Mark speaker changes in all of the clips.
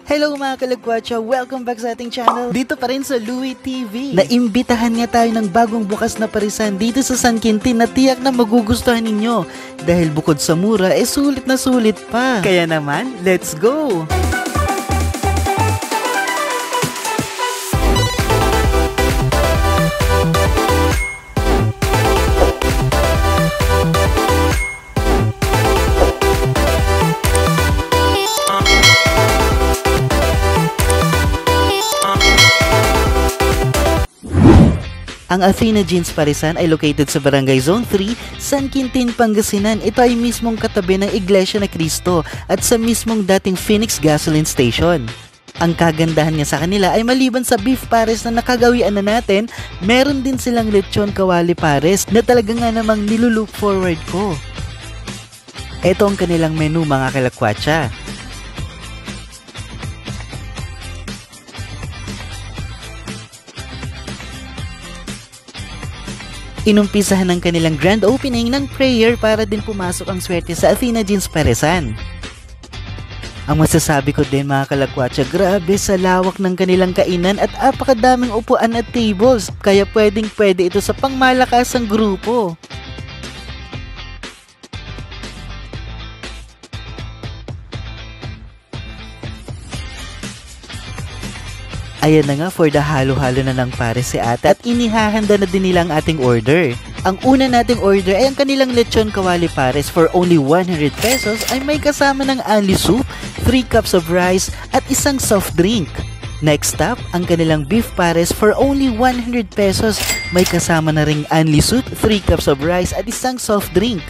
Speaker 1: Hello mga kalagwatcha! Welcome back sa ating channel. Dito pa rin sa Louie TV. Naimbitahan nga tayo ng bagong bukas na parisan dito sa San Quintin na tiyak na magugustuhan ninyo. Dahil bukod sa mura, sulit na sulit pa. Kaya naman, let's go! Ang Athena Jeans Parisan ay located sa Barangay Zone 3, San Quintin, Pangasinan. Ito ay mismong katabi ng Iglesia ni Cristo at sa mismong dating Phoenix Gasoline Station. Ang kagandahan nga sa kanila ay maliban sa beef pares na nakagawian na natin, meron din silang lechon kawali pares na talaga nga namang nilulook forward ko. Ito ang kanilang menu mga kalagwatcha. Inumpisahan ng kanilang grand opening ng prayer para din pumasok ang swerte sa Athena Jeans Parisan. Ang masasabi ko din mga kalagwatcha, grabe sa lawak ng kanilang kainan at apakadaming upuan at tables, kaya pwede ito sa pangmalakasang grupo. Ayan na nga, for the halo-halo na ng pares si ate at inihahanda na din nila ang ating order. Ang una nating order ay ang kanilang lechon kawali pares for only 100 pesos ay may kasama ng only soup, 3 cups of rice at isang soft drink. Next up, ang kanilang beef pares for only 100 pesos may kasama na ring only soup, 3 cups of rice at isang soft drink.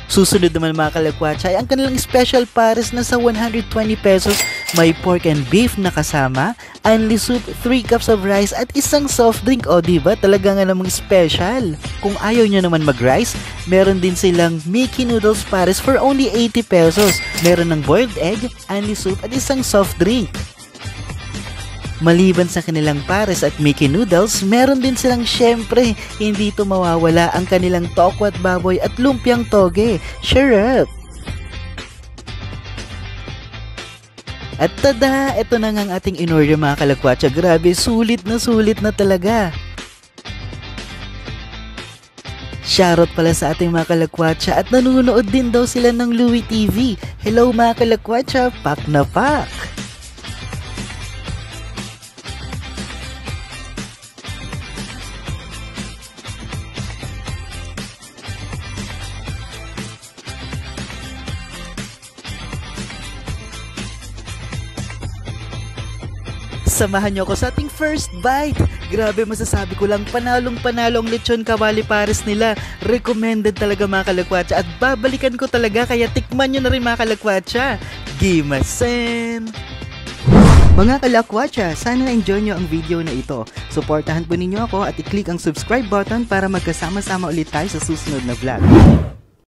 Speaker 1: Susunod naman mga kalagwatcha ay ang kanilang special pares na sa 120 pesos may pork and beef na kasama, only soup, 3 cups of rice at isang soft drink. O diba talaga nga namang special. Kung ayaw nyo naman mag-rice, meron din silang Mickey Noodles pares for only 80 pesos. Meron ng boiled egg, only soup at isang soft drink. Maliban sa kanilang pares at Mickey Noodles, meron din silang syempre, hindi ito mawawala ang kanilang toko at baboy at lumpiang toge. Sure up! At tada! Ito na nga ang ating in-order mga kalagwatcha. Grabe, sulit na talaga. Shoutout pala sa ating mga kalagwatcha at nanonood din daw sila ng Louie TV. Hello mga kalagwatcha, pak na pak! Samahan nyo ako sa ating first bite. Grabe, masasabi ko lang, panalong-panalo ang lechon kawali pares nila. Recommended talaga mga kalagwatcha at babalikan ko talaga, kaya tikman nyo na rin mga kalagwatcha. Gimasen! Mga kalagwatcha, sana na-enjoy nyo ang video na ito. Suportahan po ninyo ako at i-click ang subscribe button para magkasama-sama ulit tayo sa susunod na vlog.